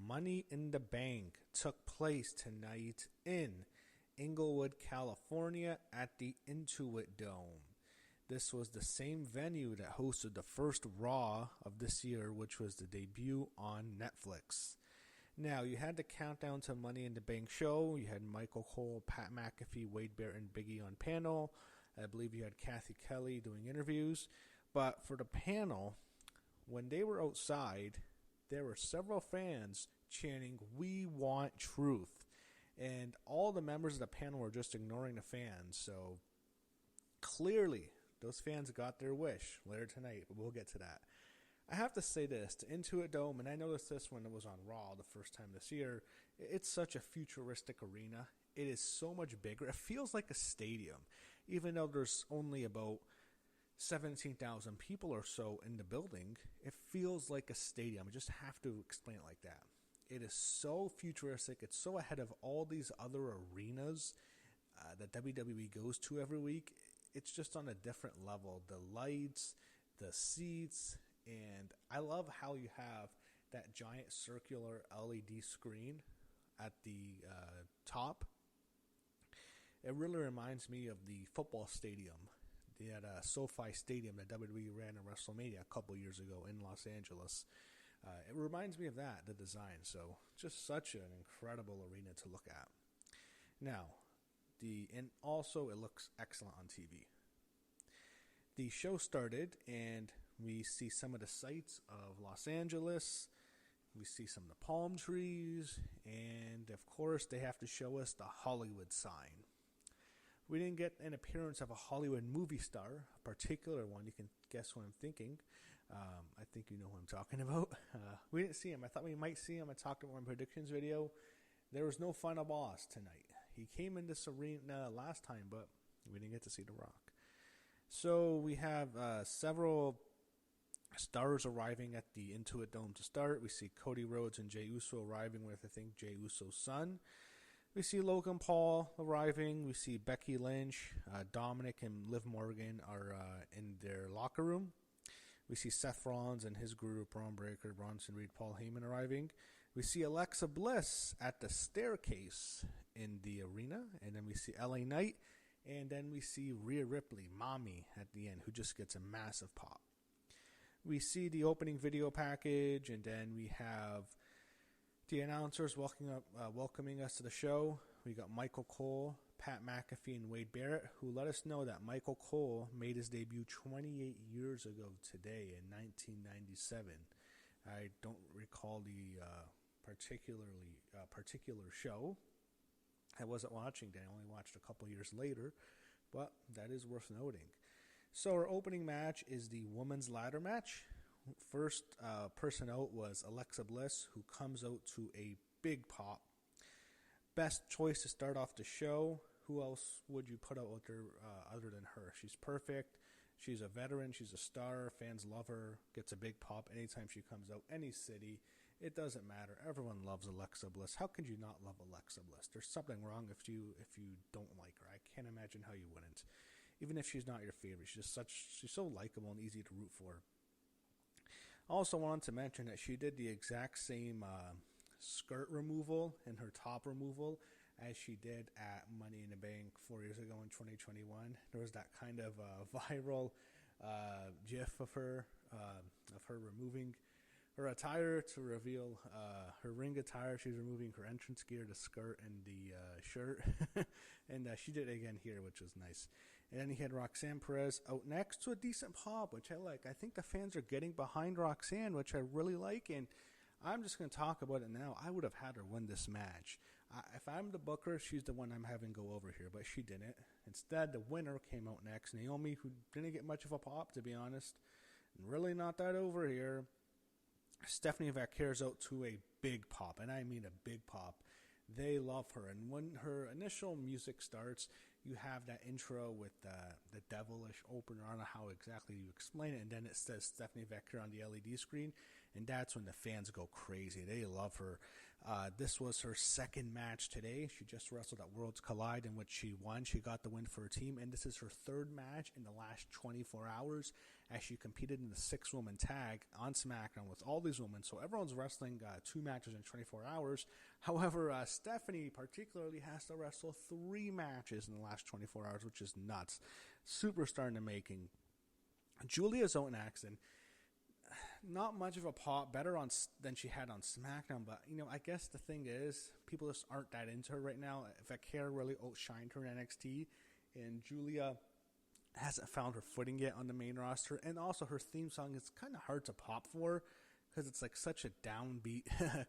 Money in the Bank took place tonight in Inglewood, California at the Intuit Dome. This was the same venue that hosted the first Raw of this year, which was the debut on Netflix. Now, you had the Countdown to Money in the Bank show. You had Michael Cole, Pat McAfee, Wade Barrett, and Biggie on panel. I believe you had Kathy Kelly doing interviews. But for the panel, when they were outside, there were several fans chanting, "We want truth." And all the members of the panel were just ignoring the fans. So clearly, those fans got their wish later tonight, but we'll get to that. I have to say this, the Intuit Dome, and I noticed this when it was on Raw the first time this year, it's such a futuristic arena. It is so much bigger. It feels like a stadium, even though there's only about 17,000 people or so in the building. It feels like a stadium. I just have to explain it like that. It is so futuristic. It's so ahead of all these other arenas that WWE goes to every week. It's just on a different level. The lights, the seats, and I love how you have that giant circular LED screen at the top. It really reminds me of the football stadium. They had a SoFi Stadium that WWE ran in WrestleMania a couple years ago in Los Angeles. It reminds me of that, the design. So just such an incredible arena to look at. Now, and also it looks excellent on TV. The show started, and we see some of the sights of Los Angeles. We see some of the palm trees, and of course, they have to show us the Hollywood sign. We didn't get an appearance of a Hollywood movie star, a particular one. You can guess who I'm thinking. I think you know who I'm talking about. We didn't see him. I thought we might see him. I talked about my predictions video. There was no final boss tonight. He came in this arena last time, but we didn't get to see The Rock. So we have several stars arriving at the Intuit Dome to start. We see Cody Rhodes and Jey Uso arriving with, I think, Jey Uso's son. We see Logan Paul arriving. We see Becky Lynch, Dominik, and Liv Morgan are in their locker room. We see Seth Rollins and his group, Braun Breaker, Bronson Reed, Paul Heyman arriving. We see Alexa Bliss at the staircase in the arena. And then we see LA Knight. And then we see Rhea Ripley, Mommy, at the end, who just gets a massive pop. We see the opening video package, and then we have the announcers welcoming us to the show. We got Michael Cole, Pat McAfee, and Wade Barrett, who let us know that Michael Cole made his debut 28 years ago today in 1997. I don't recall the particular show. I wasn't watching that. I only watched a couple years later, but that is worth noting. So our opening match is the women's ladder match. First person out was Alexa Bliss, who comes out to a big pop. Best choice to start off the show. Who else would you put out there other than her? She's perfect. She's a veteran. She's a star. Fans love her. Gets a big pop anytime she comes out. Any city. It doesn't matter. Everyone loves Alexa Bliss. How could you not love Alexa Bliss? There's something wrong if you don't like her. I can't imagine how you wouldn't. Even if she's not your favorite. She's so likable and easy to root for. I also wanted to mention that she did the exact same skirt removal and her top removal as she did at Money in the Bank 4 years ago in 2021. There was that kind of viral gif of her removing her attire to reveal her ring attire. She's removing her entrance gear, the skirt, and the shirt. And she did it again here, which was nice. And then he had Roxanne Perez out next to a decent pop, which I like. I think the fans are getting behind Roxanne, which I really like. And I'm just going to talk about it now. I would have had her win this match. If I'm the booker, she's the one I'm having go over here, but she didn't. Instead, the winner came out next, Naomi, who didn't get much of a pop, to be honest. And really not that over here. Stephanie Vaquer's out to a big pop, and I mean a big pop. They love her, and when her initial music starts, you have that intro with the devilish opener. I don't know how exactly you explain it, and then it says Stephanie Vaquer on the LED screen, and that's when the fans go crazy. They love her. This was her second match today. She just wrestled at Worlds Collide, in which she won. She got the win for her team, and this is her third match in the last 24 hours as she competed in the 6-woman tag on SmackDown with all these women. So everyone's wrestling 2 matches in 24 hours. However, Stephanie particularly has to wrestle 3 matches in the last 24 hours, which is nuts. Superstar in the making. Giulia's out next, and not much of a pop, better than she had on SmackDown, but, I guess the thing is, people just aren't that into her right now. Vaquer really outshined her in NXT, and Giulia hasn't found her footing yet on the main roster, and also her theme song is kind of hard to pop for, because it's like such a downbeat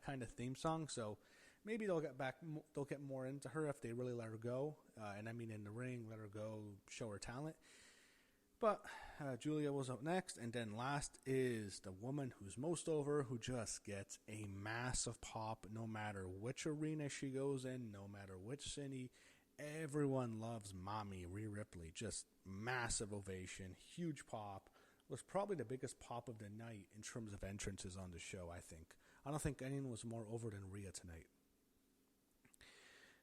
kind of theme song, so maybe they'll get more into her if they really let her go, and I mean in the ring, let her go, show her talent. But Giulia was up next, and then last is the woman who's most over, who just gets a massive pop no matter which arena she goes in, no matter which city. Everyone loves Mommy, Rhea Ripley. Just massive ovation, huge pop. Was probably the biggest pop of the night in terms of entrances on the show, I think. I don't think anyone was more over than Rhea tonight.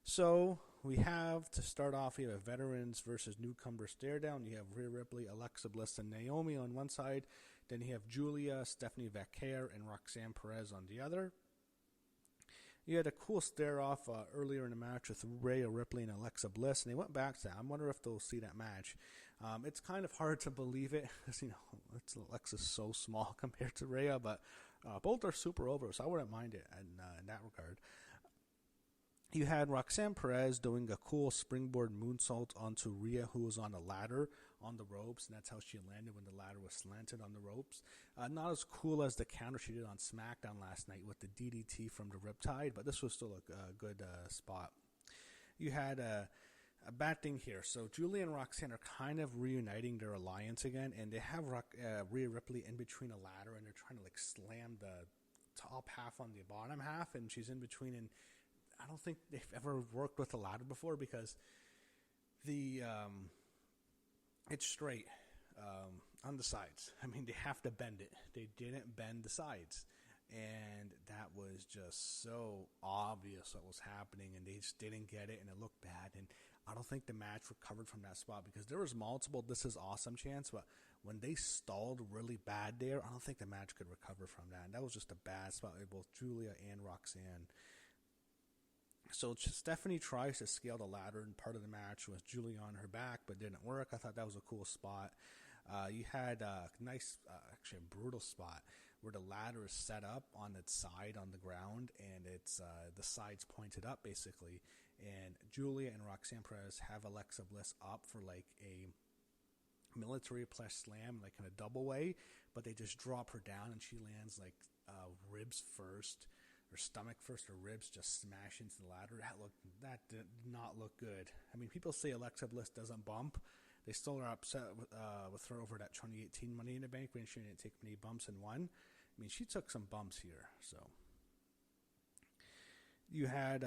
So we have, to start off, you have veterans versus newcomer stare down. You have Rhea Ripley, Alexa Bliss, and Naomi on one side. Then you have Giulia, Stephanie Vaquer, and Roxanne Perez on the other. You had a cool stare off earlier in the match with Rhea Ripley and Alexa Bliss, and they went back to that. I wonder if they'll see that match. It's kind of hard to believe it, because Alexa's so small compared to Rhea, but both are super over, so I wouldn't mind it in that regard. You had Roxanne Perez doing a cool springboard moonsault onto Rhea, who was on a ladder on the ropes, and that's how she landed when the ladder was slanted on the ropes. Not as cool as the counter she did on SmackDown last night with the DDT from the Riptide, but this was still a good spot. You had a bad thing here. So Giulia and Roxanne are kind of reuniting their alliance again, and they have Rhea Ripley in between a ladder, and they're trying to slam the top half on the bottom half, and she's in between, and I don't think they've ever worked with a ladder before, because it's straight on the sides. I mean, they have to bend it. They didn't bend the sides, and that was just so obvious what was happening, and they just didn't get it, and it looked bad. And I don't think the match recovered from that spot, because there was multiple "this is awesome" chants, but when they stalled really bad there, I don't think the match could recover from that. And that was just a bad spot with both Giulia and Roxanne. So Stephanie tries to scale the ladder, and part of the match was Giulia on her back, but didn't work. I thought that was a cool spot. You had a nice, actually a brutal spot where the ladder is set up on its side on the ground, and it's the sides pointed up basically. And Giulia and Roxanne Perez have Alexa Bliss up for like a military plus slam, like in a double way, but they just drop her down, and she lands like ribs first. Her stomach first, her ribs just smash into the ladder. That did not look good. I mean, people say Alexa Bliss doesn't bump. They still are upset with her over that 2018 Money in the Bank when she didn't take many bumps and won. I mean, she took some bumps here. So you had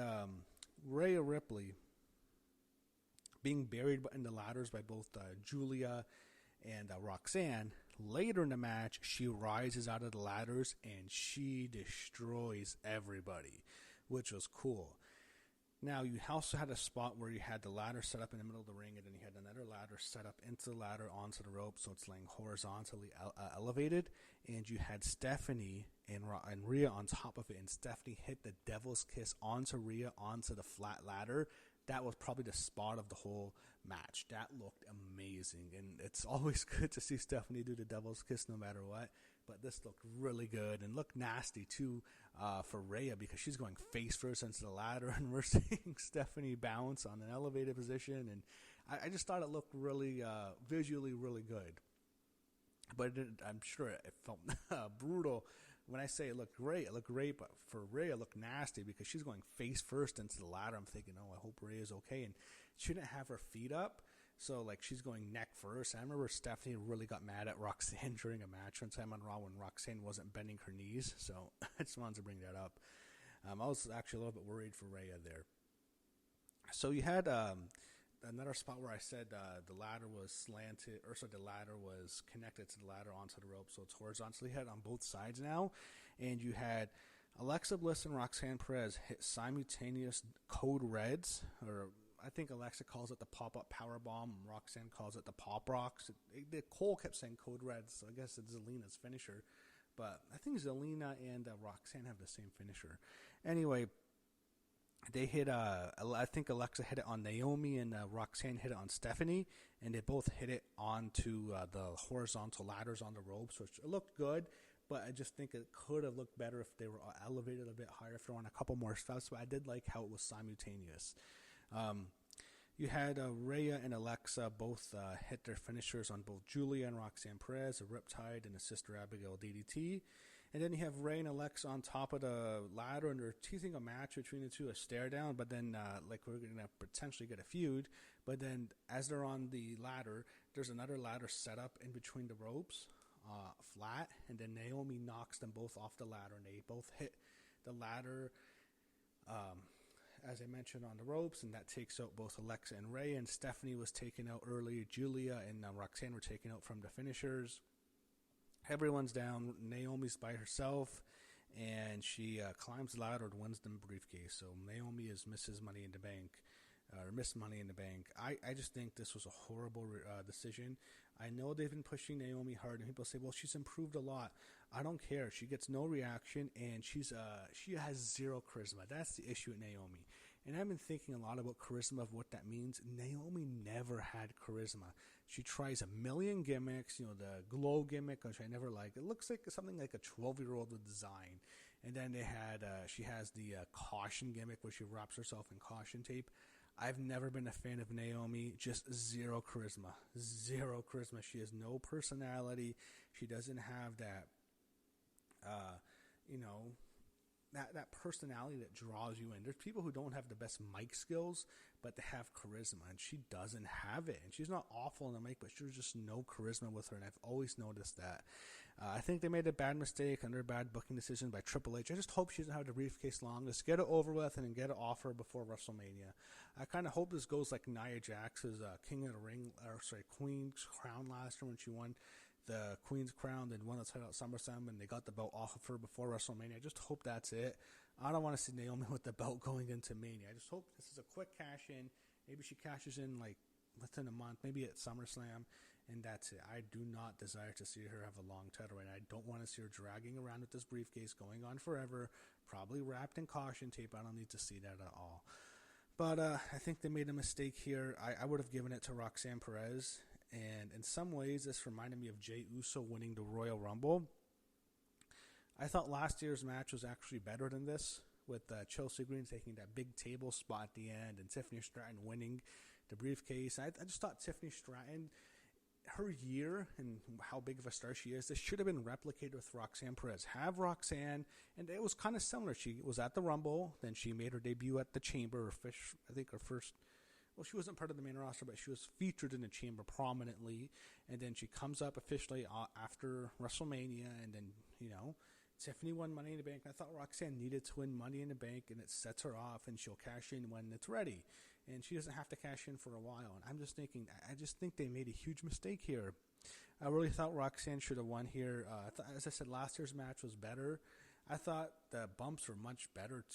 Rhea Ripley being buried in the ladders by both Giulia and Roxanne. Later in the match, she rises out of the ladders and she destroys everybody, which was cool. Now, you also had a spot where you had the ladder set up in the middle of the ring, and then you had another ladder set up into the ladder onto the rope, so it's laying horizontally elevated. And you had Stephanie and Rhea on top of it, and Stephanie hit the devil's kiss onto Rhea onto the flat ladder. That was probably the spot of the whole match. That looked amazing, and it's always good to see Stephanie do the devil's kiss no matter what, but this looked really good and looked nasty too for Rhea, because she's going face first into the ladder, and we're seeing Stephanie bounce on an elevated position, and I just thought it looked really visually really good, but I'm sure it felt brutal. When I say it looked great, but for Rhea, it looked nasty because she's going face first into the ladder. I'm thinking, oh, I hope Rhea's okay. And she didn't have her feet up, so like she's going neck first. I remember Stephanie really got mad at Roxanne during a match one time on Raw when Roxanne wasn't bending her knees. So I just wanted to bring that up. I was actually a little bit worried for Rhea there. So you had another spot where I said the ladder was slanted, or so the ladder was connected to the ladder onto the rope, so it's horizontally head on both sides now. and you had Alexa Bliss and Roxanne Perez hit simultaneous code reds, or I think Alexa calls it the pop-up powerbomb, and Roxanne calls it the pop rocks. Cole kept saying code reds, so I guess it's Zelina's finisher. But I think Zelina and Roxanne have the same finisher. Anyway, they hit, I think Alexa hit it on Naomi and Roxanne hit it on Stephanie, and they both hit it onto the horizontal ladders on the ropes, which looked good. But I just think it could have looked better if they were elevated a bit higher, if they were on a couple more steps. But I did like how it was simultaneous. You had Rhea and Alexa both hit their finishers on both Giulia and Roxanne Perez, a Riptide and a Sister Abigail DDT. And then you have Rhea and Alexa on top of the ladder, and they're teasing a match between the two, a stare down. But then, like, we're going to potentially get a feud. But then, as they're on the ladder, there's another ladder set up in between the ropes, flat. And then Naomi knocks them both off the ladder, and they both hit the ladder, as I mentioned, on the ropes. And that takes out both Alexa and Rhea. And Stephanie was taken out earlier. Giulia and Roxanne were taken out from the finishers. Everyone's down. Naomi's by herself, and she climbs the ladder and wins the briefcase. So Naomi is Mrs. Money in the Bank, or Miss Money in the Bank. I just think this was a horrible decision. I know they've been pushing Naomi hard, and people say, well, she's improved a lot. I don't care. She gets no reaction, and she has zero charisma. That's the issue with Naomi. And I've been thinking a lot about charisma, of what that means. Naomi never had charisma. She tries a million gimmicks, the glow gimmick, which I never liked. It looks like something like a 12-year-old would design. And then she has the caution gimmick, where she wraps herself in caution tape. I've never been a fan of Naomi. Just zero charisma. Zero charisma. She has no personality. She doesn't have that, that personality that draws you in. There's people who don't have the best mic skills, but they have charisma, and she doesn't have it. And she's not awful on the mic, but there's just no charisma with her, and I've always noticed that. I think they made a bad mistake under a bad booking decision by Triple H. I just hope she doesn't have the briefcase long. Just get it over with and then get it off her before WrestleMania. I kind of hope this goes like Nia Jax's Queen's Crown last year, when she won the Queen's Crown, then won the title at SummerSlam, and they got the belt off of her before WrestleMania. I just hope that's it. I don't want to see Naomi with the belt going into Mania. I just hope this is a quick cash-in. Maybe she cashes in like within a month, maybe at SummerSlam, and that's it. I do not desire to see her have a long title reign. I don't want to see her dragging around with this briefcase going on forever, probably wrapped in caution tape. I don't need to see that at all. But I think they made a mistake here. I would have given it to Roxanne Perez. And in some ways, this reminded me of Jey Uso winning the Royal Rumble. I thought last year's match was actually better than this, with Chelsea Green taking that big table spot at the end and Tiffany Stratton winning the briefcase. I just thought Tiffany Stratton, her year and how big of a star she is, this should have been replicated with Roxanne Perez. Have Roxanne, and it was kind of similar. She was at the Rumble, then she made her debut at the Chamber, her first. Well, she wasn't part of the main roster, but she was featured in the Chamber prominently. And then she comes up officially after WrestleMania. And then, Tiffany won Money in the Bank. I thought Roxanne needed to win Money in the Bank, and it sets her off, and she'll cash in when it's ready. And she doesn't have to cash in for a while. And I'm just thinking, I just think they made a huge mistake here. I really thought Roxanne should have won here. As I said, last year's match was better. I thought the bumps were much better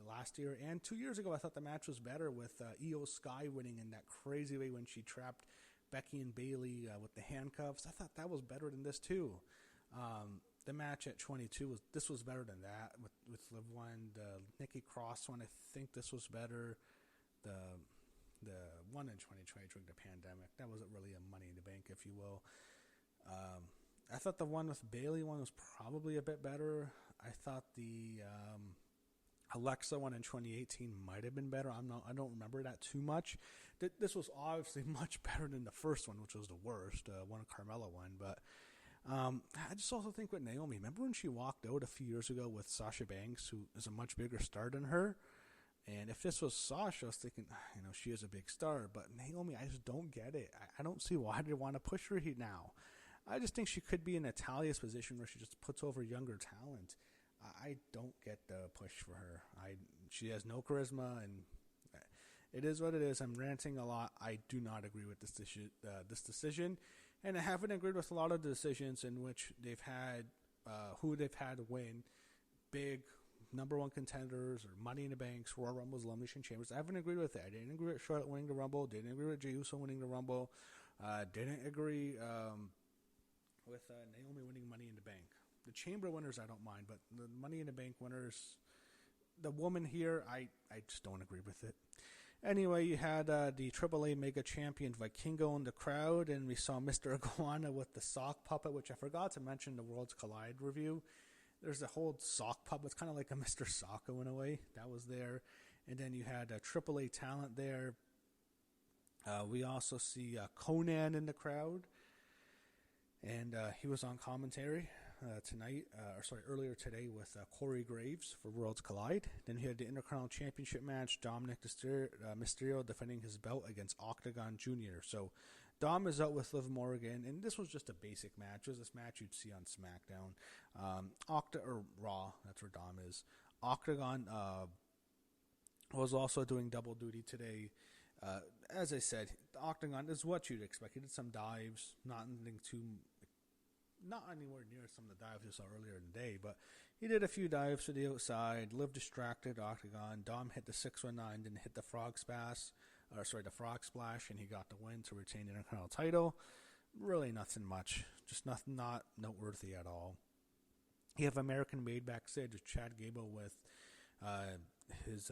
last year, and 2 years ago I thought the match was better with Io Sky winning in that crazy way when she trapped Becky and Bayley with the handcuffs. I thought that was better than this too. The match at 22 was better than that with Liv 1. The Nikki Cross one, I think this was better. The one in 2020 during the pandemic, that wasn't really a Money in the Bank, if you will. I thought the one with Bayley one was probably a bit better. I thought the Alexa one in 2018 might have been better. I don't remember that too much. This was obviously much better than the first one, which was the worst, one Carmella one. But I just also think with Naomi, remember when she walked out a few years ago with Sasha Banks, who is a much bigger star than her? And if this was Sasha, I was thinking, she is a big star. But Naomi, I just don't get it. I don't see why they want to push her here now. I just think she could be in Natalia's position where she just puts over younger talent. I don't get the push for her. She has no charisma, and it is what it is. I'm ranting a lot. I do not agree with this decision, and I haven't agreed with a lot of the decisions in which they've had who they've had win big number one contenders or Money in the Banks, Royal Rumbles, Elimination Chambers. I haven't agreed with it. I didn't agree with Charlotte winning the Rumble. Didn't agree with Jey Uso winning the Rumble. Didn't agree with Naomi winning Money in the Bank. The Chamber winners I don't mind, but the Money in the Bank winners, the woman here, I just don't agree with it. Anyway, you had the AAA Mega Champion Vikingo in the crowd, and we saw Mr. Iguana with the sock puppet, which I forgot to mention in the Worlds Collide review. There's a whole sock puppet. It's kind of like a Mr. Socko in a way. That was there. And then you had AAA talent there. We also see Conan in the crowd. And he was on commentary earlier today with Corey Graves for Worlds Collide. Then he had the Intercontinental Championship match, Dominik Mysterio defending his belt against Octagon Jr. So Dom is out with Liv Morgan, and this was just a basic match. It was this match you'd see on SmackDown. Or Raw, that's where Dom is. Octagon was also doing double duty today. As I said, the Octagon is what you'd expect. He did some dives, not anywhere near some of the dives you saw earlier in the day, but he did a few dives to the outside. Liv distracted Octagon. Dom hit the 619, then hit the frog splash, and he got the win to retain the Intercontinental title. Really nothing much, just nothing not noteworthy at all. You have American Made backstage with Chad Gable with his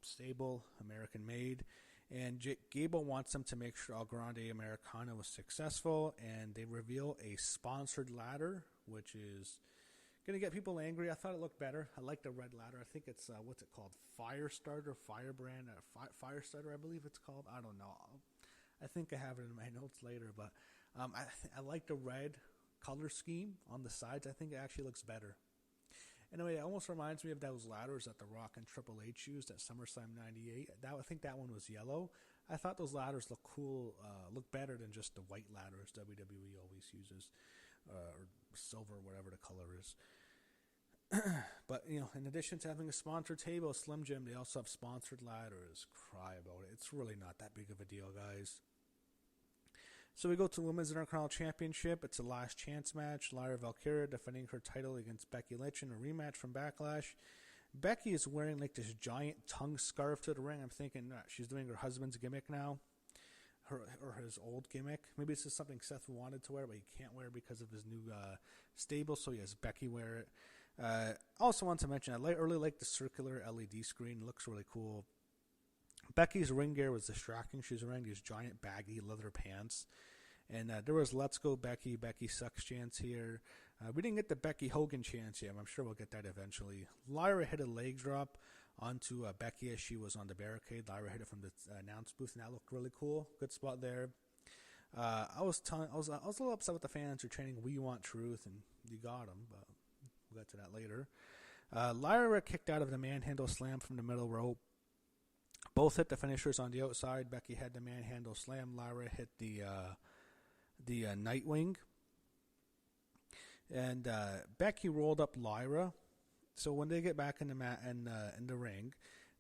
stable, American Made. And Gable wants them to make sure Grande Americano was successful, and they reveal a sponsored ladder, which is going to get people angry. I thought it looked better. I like the red ladder. I think it's, what's it called? Firestarter, Firebrand, Firestarter, I believe it's called. I don't know. I think I have it in my notes later, but I like the red color scheme on the sides. I think it actually looks better. Anyway, it almost reminds me of those ladders that The Rock and Triple H used at SummerSlam 98. I think that one was yellow. I thought those ladders look cool, look better than just the white ladders WWE always uses, or silver, whatever the color is. But, in addition to having a sponsored table, Slim Jim, they also have sponsored ladders. Cry about it. It's really not that big of a deal, guys. So we go to Women's Intercontinental Championship. It's a last chance match. Lyra Valkyria defending her title against Becky Lynch in a rematch from Backlash. Becky is wearing like this giant tongue scarf to the ring. I'm thinking she's doing her husband's gimmick now, or his old gimmick. Maybe this is something Seth wanted to wear, but he can't wear because of his new stable, so he has Becky wear it. Also want to mention, I really like the circular LED screen. It looks really cool. Becky's ring gear was distracting. She was wearing these giant baggy leather pants. And there was Let's Go Becky, Becky Sucks chants here. We didn't get the Becky Hogan chants yet. I'm sure we'll get that eventually. Lyra hit a leg drop onto Becky as she was on the barricade. Lyra hit it from the announce booth, and that looked really cool. Good spot there. I was a little upset with the fans who are chanting "We Want Truth," and you got them, but we'll get to that later. Lyra kicked out of the manhandle slam from the middle rope. Both hit the finishers on the outside. Becky had the manhandle slam. Lyra hit the Nightwing. And Becky rolled up Lyra. So when they get back in the ring,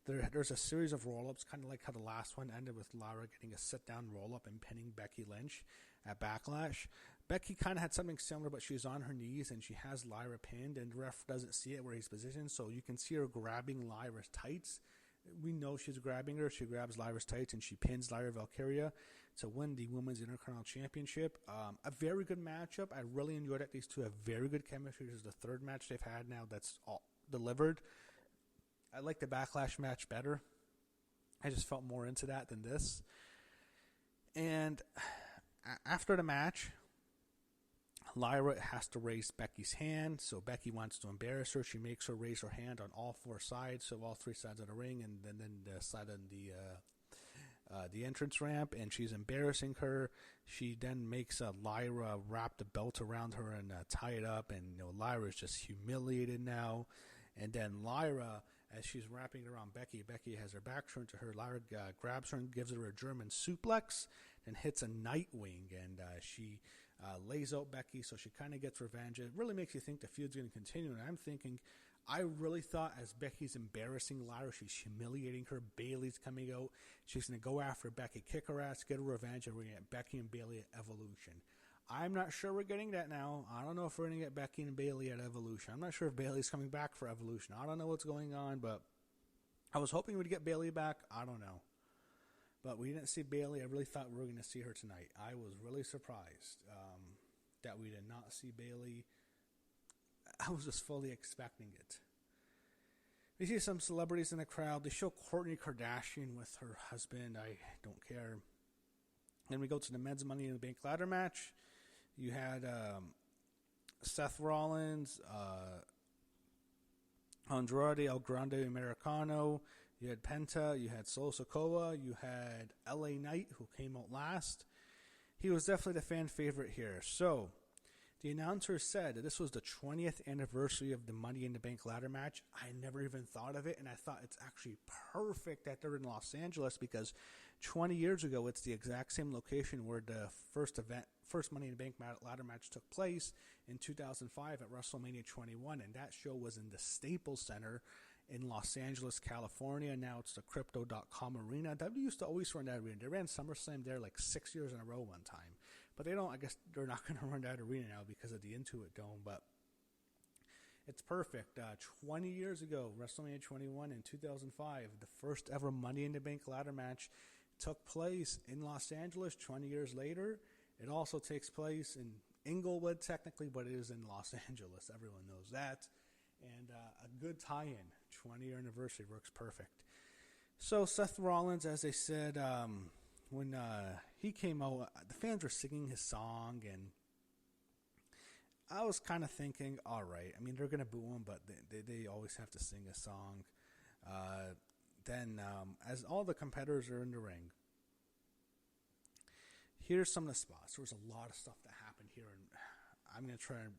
there's a series of roll-ups, kind of like how the last one ended with Lyra getting a sit-down roll-up and pinning Becky Lynch at Backlash. Becky kind of had something similar, but she's on her knees, and she has Lyra pinned, and the ref doesn't see it where he's positioned, so you can see her grabbing Lyra's tights. We know she's grabbing her. She grabs Lyra's tights, and she pins Lyra Valkyria to win the Women's Intercontinental Championship. A very good matchup. I really enjoyed it. These two have very good chemistry. This is the third match they've had now that's all delivered. I like the Backlash match better. I just felt more into that than this. And after the match, Lyra has to raise Becky's hand, so Becky wants to embarrass her. She makes her raise her hand on all four sides, so all three sides of the ring, and then the side on the entrance ramp, and she's embarrassing her. She then makes Lyra wrap the belt around her and tie it up, and Lyra's just humiliated now. And then Lyra, as she's wrapping around Becky has her back turned to her. Lyra grabs her and gives her a German suplex, and hits a Nightwing, and she lays out Becky, so she kind of gets revenge. It really makes you think the feud's going to continue, and I'm thinking, I really thought as Becky's embarrassing Lyra, she's humiliating her, Bayley's coming out, she's going to go after Becky, kick her ass, get her revenge, and we're going to get Becky and Bayley at Evolution. I'm not sure we're getting that now. I don't know if we're going to get Becky and Bayley at Evolution. I'm not sure if Bayley's coming back for Evolution. I don't know what's going on, but I was hoping we'd get Bayley back. I don't know. But we didn't see Bayley. I really thought we were going to see her tonight. I was really surprised that we did not see Bayley. I was just fully expecting it. We see some celebrities in the crowd. They show Kourtney Kardashian with her husband. I don't care. Then we go to the men's Money in the Bank ladder match. You had Seth Rollins, Andrade, Grande, Americano. You had Penta. You had Sikoa. You had LA Knight, who came out last. He was definitely the fan favorite here. So, the announcer said that this was the 20th anniversary of the Money in the Bank ladder match. I never even thought of it, and I thought it's actually perfect that they're in Los Angeles because 20 years ago, it's the exact same location where the first Money in the Bank ladder match took place in 2005 at WrestleMania 21, and that show was in the Staples Center in Los Angeles, California. Now it's the Crypto.com Arena. WWE used to always run that arena. They ran SummerSlam there like 6 years in a row one time. But they don't, I guess they're not going to run that arena now because of the Intuit Dome. But it's perfect. 20 years ago, WrestleMania 21 in 2005, the first ever Money in the Bank ladder match took place in Los Angeles. 20 years later, it also takes place in Inglewood technically, but it is in Los Angeles. Everyone knows that. And a good tie-in. 20-year anniversary works perfect. So Seth Rollins, as I said, when he came out, the fans were singing his song, and I was kind of thinking, all right, I mean, they're going to boo him, but they always have to sing a song. Then, as all the competitors are in the ring, here's some of the spots. There was a lot of stuff that happened here, and I'm going to try and...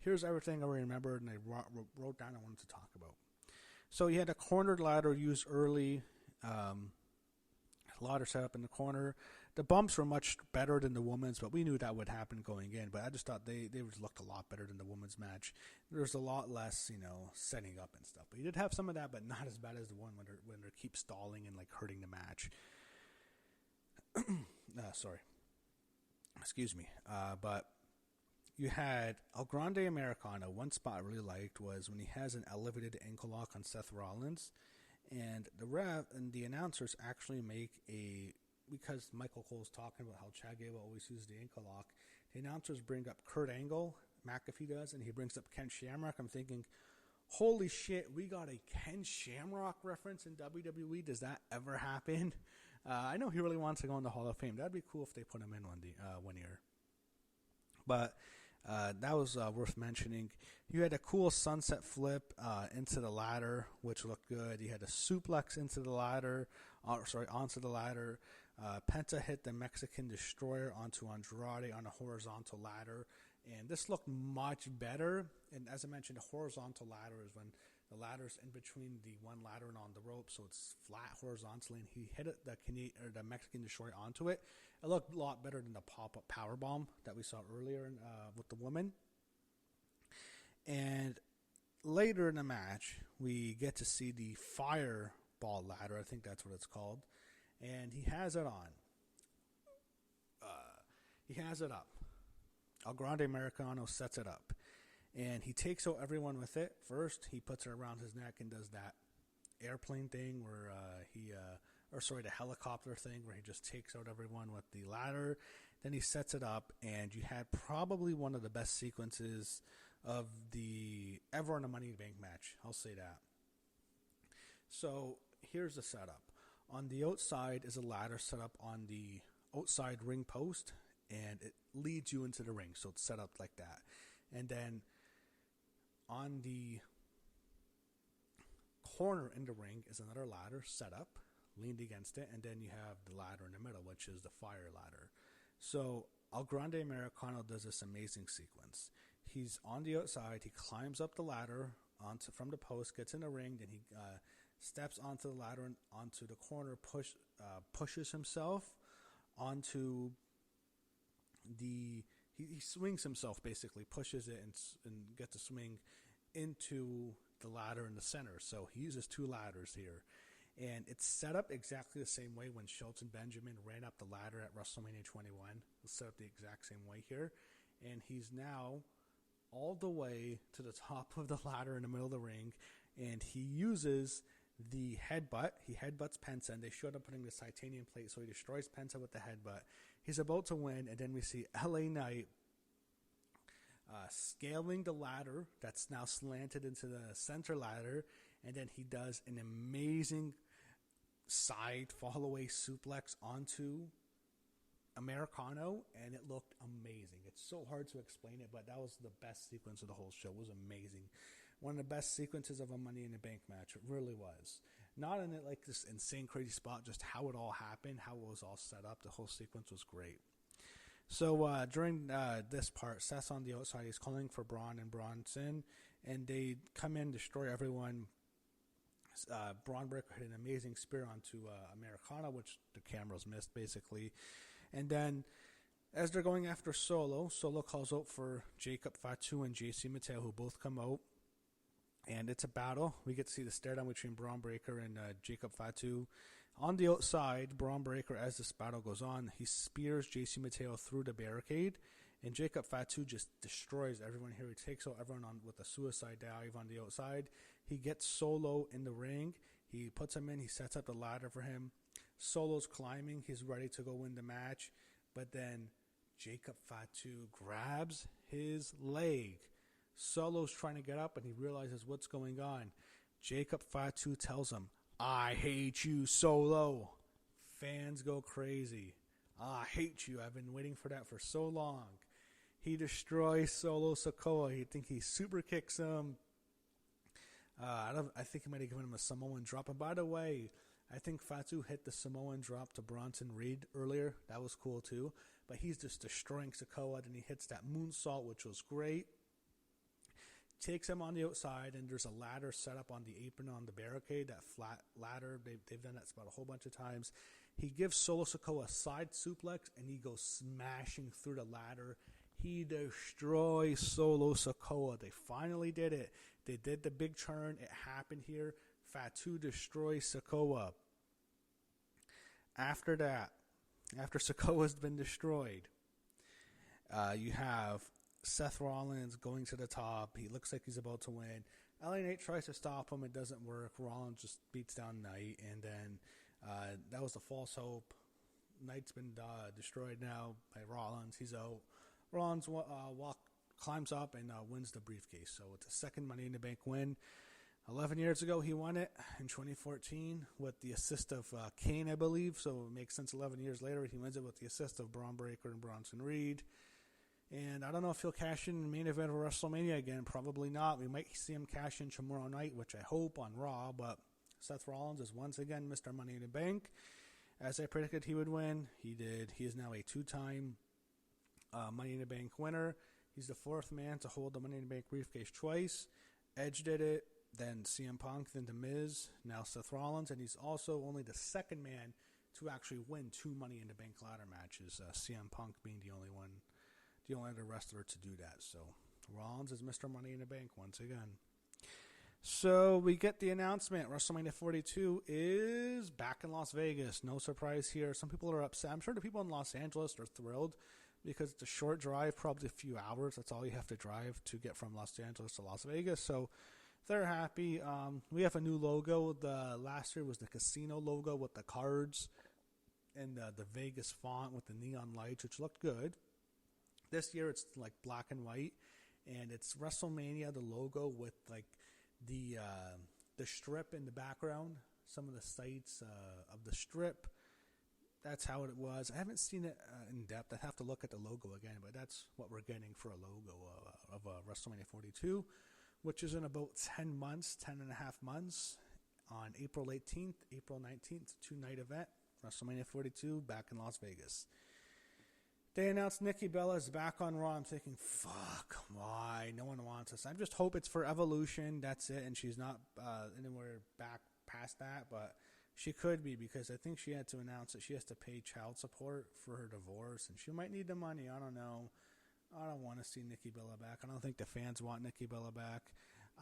Here's everything I remembered, and I wrote down I wanted to talk about. So you had a cornered ladder used early. Ladder set up in the corner. The bumps were much better than the women's, but we knew that would happen going in. But I just thought they looked a lot better than the women's match. There's a lot less, setting up and stuff. But you did have some of that, but not as bad as the one when they keep stalling and like hurting the match. Sorry. Excuse me. But you had El Grande Americano. One spot I really liked was when he has an elevated ankle lock on Seth Rollins. And the ref and the announcers actually make because Michael Cole's talking about how Chad Gable always uses the ankle lock, the announcers bring up Kurt Angle, McAfee does, and he brings up Ken Shamrock. I'm thinking, holy shit, we got a Ken Shamrock reference in WWE. Does that ever happen? I know he really wants to go in the Hall of Fame. That'd be cool if they put him in one year. But that was worth mentioning. You had a cool sunset flip into the ladder, which looked good. You had a suplex into the ladder, onto the ladder. Penta hit the Mexican Destroyer onto Andrade on a horizontal ladder, and this looked much better. And as I mentioned, a horizontal ladder is when the ladder's in between the one ladder and on the rope, so it's flat horizontally, and he hit the Mexican Destroyer onto it. It looked a lot better than the pop-up powerbomb that we saw earlier with the woman. And later in the match, we get to see the fireball ladder. I think that's what it's called. And he has it on. He has it up. El Grande Americano sets it up. And he takes out everyone with it. First, he puts it around his neck and does that airplane thing where the helicopter thing where he just takes out everyone with the ladder. Then he sets it up, and you had probably one of the best sequences of ever in a Money in the Bank match. I'll say that. So here's the setup. On the outside is a ladder set up on the outside ring post, and it leads you into the ring. So it's set up like that. And then on the corner in the ring is another ladder set up, leaned against it, and then you have the ladder in the middle, which is the fire ladder. So El Grande Americano does this amazing sequence. He's on the outside. He climbs up the ladder from the post, gets in the ring, then he steps onto the ladder and onto the corner, pushes himself onto he swings himself, basically, pushes it and gets to swing into the ladder in the center. So he uses two ladders here. And it's set up exactly the same way when Shelton Benjamin ran up the ladder at WrestleMania 21. It's set up the exact same way here. And he's now all the way to the top of the ladder in the middle of the ring. And he uses the headbutt. He headbutts Penta, and they showed up putting this titanium plate, so he destroys Penta with the headbutt. He's about to win, and then we see LA Knight scaling the ladder that's now slanted into the center ladder, and then he does an amazing side fall-away suplex onto Americano, and it looked amazing. It's so hard to explain it, but that was the best sequence of the whole show. It was amazing. One of the best sequences of a Money in the Bank match. It really was. Not in it like this insane crazy spot, just how it all happened, how it was all set up. The whole sequence was great. So during this part, Seth's on the outside. He's calling for Braun and Bronson, and they come in, destroy everyone. Braun Breaker hit an amazing spear onto Americano, which the cameras missed, basically. And then, as they're going after Solo calls out for Jacob Fatu and JC Mateo, who both come out. And it's a battle. We get to see the stare down between Braun Breaker and Jacob Fatu. On the outside, Braun Breaker, as this battle goes on, he spears JC Mateo through the barricade. And Jacob Fatu just destroys everyone here. He takes out everyone on with a suicide dive on the outside. He gets Solo in the ring. He puts him in. He sets up the ladder for him. Solo's climbing. He's ready to go win the match. But then Jacob Fatu grabs his leg. Solo's trying to get up, and he realizes what's going on. Jacob Fatu tells him, "I hate you, Solo." Fans go crazy. "I hate you. I've been waiting for that for so long." He destroys Solo Sikoa. He super kicks him. I think he might have given him a Samoan drop. And by the way, I think Fatu hit the Samoan drop to Bronson Reed earlier. That was cool too. But he's just destroying Sikoa. Then he hits that moonsault, which was great. Takes him on the outside, and there's a ladder set up on the apron on the barricade, that flat ladder. They've done that about a whole bunch of times. He gives Solo Sikoa a side suplex, and he goes smashing through the ladder. He destroys Solo Sikoa. They finally did it. They did the big turn. It happened here. Fatu destroys Sikoa. After that, after Sikoa's been destroyed, you have Seth Rollins going to the top. He looks like he's about to win. LA Knight tries to stop him. It doesn't work. Rollins just beats down Knight. And then that was the false hope. Knight's been destroyed now by Rollins. He's out. Rollins climbs up and wins the briefcase. So it's a second Money in the Bank win. 11 years ago, he won it in 2014 with the assist of Kane, I believe. So it makes sense 11 years later, he wins it with the assist of Braun Breaker and Bronson Reed. And I don't know if he'll cash in the main event of WrestleMania again. Probably not. We might see him cash in tomorrow night, which I hope on Raw. But Seth Rollins is once again Mr. Money in the Bank. As I predicted he would win, he did. He is now a two-time Money in the Bank winner. He's the fourth man to hold the Money in the Bank briefcase twice. Edge did it, then CM Punk, then The Miz, now Seth Rollins. And he's also only the second man to actually win two Money in the Bank ladder matches, CM Punk being the only other wrestler to do that. So Rollins is Mr. Money in the Bank once again. So we get the announcement. WrestleMania 42 is back in Las Vegas. No surprise here. Some people are upset. I'm sure the people in Los Angeles are thrilled because it's a short drive, probably a few hours. That's all you have to drive to get from Los Angeles to Las Vegas. So they're happy. We have a new logo. The last year was the casino logo with the cards and the Vegas font with the neon lights, which looked good. This year it's like black and white, and it's WrestleMania, the logo with like the strip in the background, some of the sights of the strip. That's how it was. I haven't seen it in depth. I have to look at the logo again, but that's what we're getting for a logo of WrestleMania 42, which is in about 10 months, 10 and a half months, on April 18th, April 19th, two-night event, WrestleMania 42, back in Las Vegas. They announced Nikki Bella is back on Raw. I'm thinking, fuck, why? No one wants us. I just hope it's for Evolution. That's it. And she's not anywhere back past that. But she could be, because I think she had to announce that she has to pay child support for her divorce. And she might need the money. I don't know. I don't want to see Nikki Bella back. I don't think the fans want Nikki Bella back.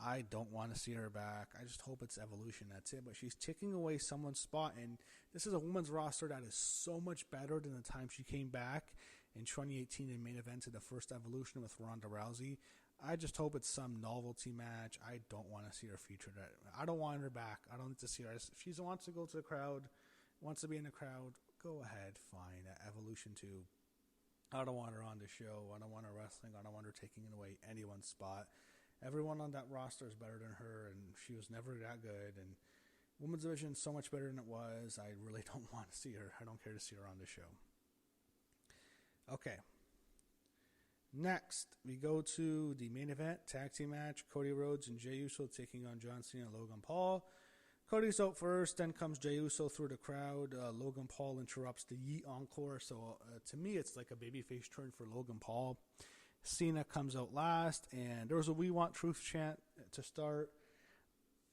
I don't want to see her back. I just hope it's Evolution. That's it. But she's taking away someone's spot. And this is a women's roster that is so much better than the time she came back in 2018 and main evented the first Evolution with Ronda Rousey. I just hope it's some novelty match. I don't want to see her featured. I don't want her back. I don't need to see her. If she wants to go to the crowd, wants to be in the crowd, go ahead, fine. Evolution 2. I don't want her on the show. I don't want her wrestling. I don't want her taking away anyone's spot. Everyone on that roster is better than her, and she was never that good. And women's division is so much better than it was. I really don't want to see her. I don't care to see her on the show. Okay. Next, we go to the main event, tag team match. Cody Rhodes and Jey Uso taking on John Cena and Logan Paul. Cody's out first, then comes Jey Uso through the crowd. Logan Paul interrupts the Yeet Encore. So to me, it's like a babyface turn for Logan Paul. Cena comes out last, and there was a "We Want Truth" chant to start.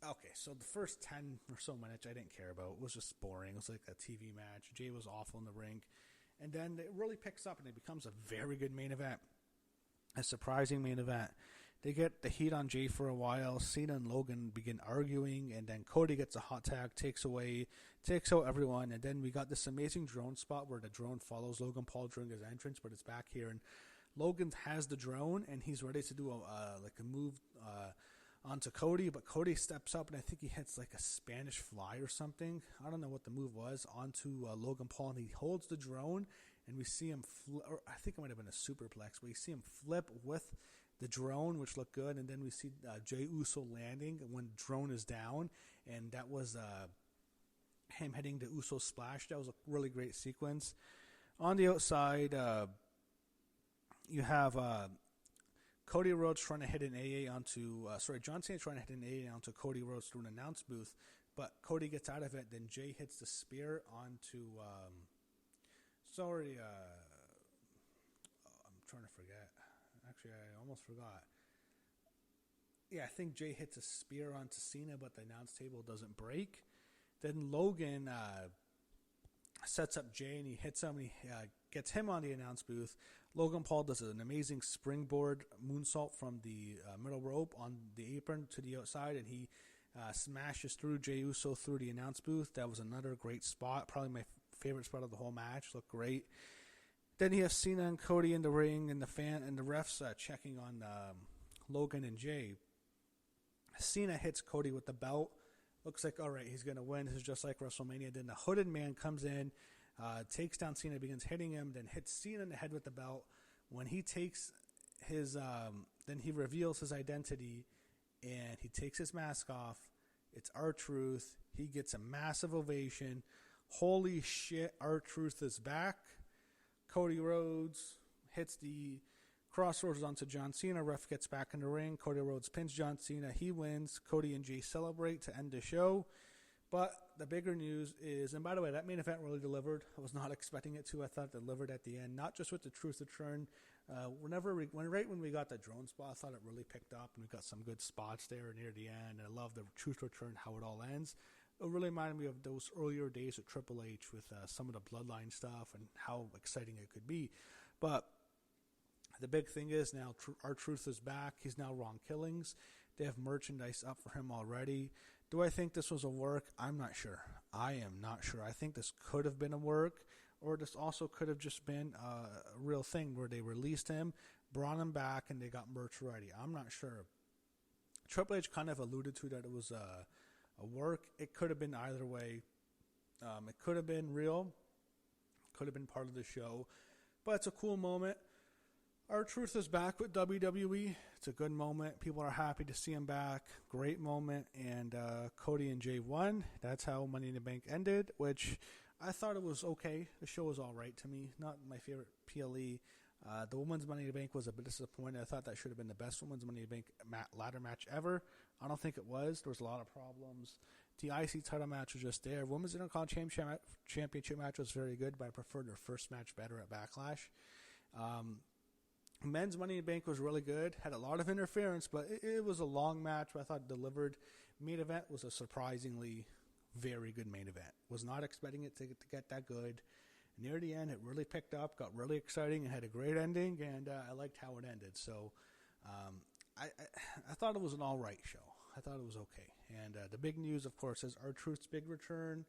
Okay, so the first 10 or so minutes I didn't care about. It was just boring. It was like a TV match. Jey was awful in the ring. And then it really picks up, and it becomes a very good main event. A surprising main event. They get the heat on Jey for a while. Cena and Logan begin arguing, and then Cody gets a hot tag, takes out everyone, and then we got this amazing drone spot where the drone follows Logan Paul during his entrance, but it's back here, and Logan has the drone, and he's ready to do a move onto Cody, but Cody steps up, and I think he hits like a Spanish fly or something. I don't know what the move was, onto Logan Paul, and he holds the drone, and we see him or I think it might have been a superplex, but we see him flip with the drone, which looked good, and then we see Jey Uso landing when the drone is down, and that was him hitting the Uso splash. That was a really great sequence. On the outside, you have Cody Rhodes trying to hit an AA onto, John Cena trying to hit an AA onto Cody Rhodes through an announce booth, but Cody gets out of it. Then Jey hits the spear onto, I'm trying to forget. Actually, I almost forgot. Yeah, I think Jey hits a spear onto Cena, but the announce table doesn't break. Then Logan sets up Jey, and he hits him, and he gets him on the announce booth. Logan Paul does an amazing springboard moonsault from the middle rope on the apron to the outside, and he smashes through Jey Uso through the announce booth. That was another great spot, probably my favorite spot of the whole match. Looked great. Then you have Cena and Cody in the ring, and the refs checking on Logan and Jey. Cena hits Cody with the belt. Looks like, all right, he's going to win. This is just like WrestleMania. Then the hooded man comes in, takes down Cena, begins hitting him, then hits Cena in the head with the belt. When he takes his, then he reveals his identity, and he takes his mask off. It's R-Truth. He gets a massive ovation. Holy shit, R-Truth is back. Cody Rhodes hits the crossroads onto John Cena. Ref gets back in the ring. Cody Rhodes pins John Cena. He wins. Cody and Jey celebrate to end the show. But the bigger news is, and by the way, that main event really delivered. I was not expecting it to. I thought it delivered at the end, not just with the Truth Return. Right when we got the drone spot, I thought it really picked up, and we got some good spots there near the end. And I love the Truth Return, how it all ends. It really reminded me of those earlier days with Triple H with some of the Bloodline stuff and how exciting it could be. But the big thing is now R-Truth is back. He's now Ron Killings. They have merchandise up for him already. Do I think this was a work? I'm not sure. I am not sure. I think this could have been a work, or this also could have just been a real thing where they released him, brought him back, and they got merch ready. I'm not sure. Triple H kind of alluded to that it was a work. It could have been either way. It could have been real. Could have been part of the show. But it's a cool moment. R-Truth is back with WWE. It's a good moment. People are happy to see him back. Great moment. And Cody and Jey won. That's how Money in the Bank ended, which I thought it was okay. The show was all right to me. Not my favorite PLE. The Women's Money in the Bank was a bit disappointing. I thought that should have been the best Women's Money in the Bank ladder match ever. I don't think it was. There was a lot of problems. The IC title match was just there. Women's Intercontinental Championship match was very good, but I preferred their first match better at Backlash. Men's Money in the Bank was really good. Had a lot of interference, but it was a long match, but I thought it delivered. Main event was a surprisingly very good main event. Was not expecting it to get that good. Near the end, it really picked up, got really exciting, and had a great ending, and I liked how it ended. So I thought it was an all right show. I thought it was okay. And the big news, of course, is R-Truth's big return.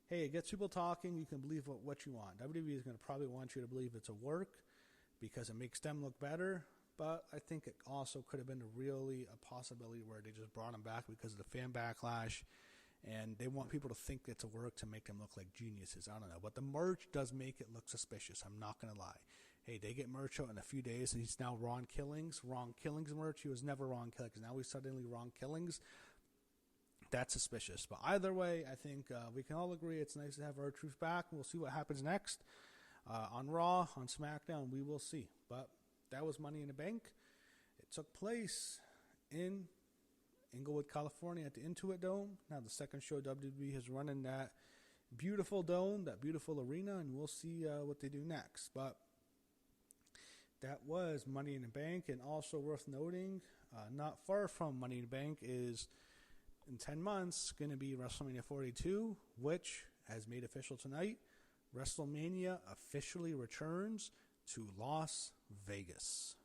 Hey, it gets people talking. You can believe what you want. WWE is going to probably want you to believe it's a work because it makes them look better. But I think it also could have been really a possibility where they just brought him back because of the fan backlash. And they want people to think it's a work to make them look like geniuses. I don't know. But the merch does make it look suspicious. I'm not going to lie. Hey, they get merch out in a few days, and he's now Ron Killings. Ron Killings merch. He was never Ron Killings. Now he's suddenly Ron Killings. That's suspicious. But either way, I think we can all agree it's nice to have R-Truth back. We'll see what happens next on Raw, on SmackDown. We will see. But that was Money in the Bank. It took place in Inglewood, California at the Intuit Dome. Now the second show WWE has run in that beautiful dome, that beautiful arena, and we'll see what they do next. But that was Money in the Bank, and also worth noting, not far from Money in the Bank is in 10 months going to be WrestleMania 42, which has made official tonight. WrestleMania officially returns to Las Vegas.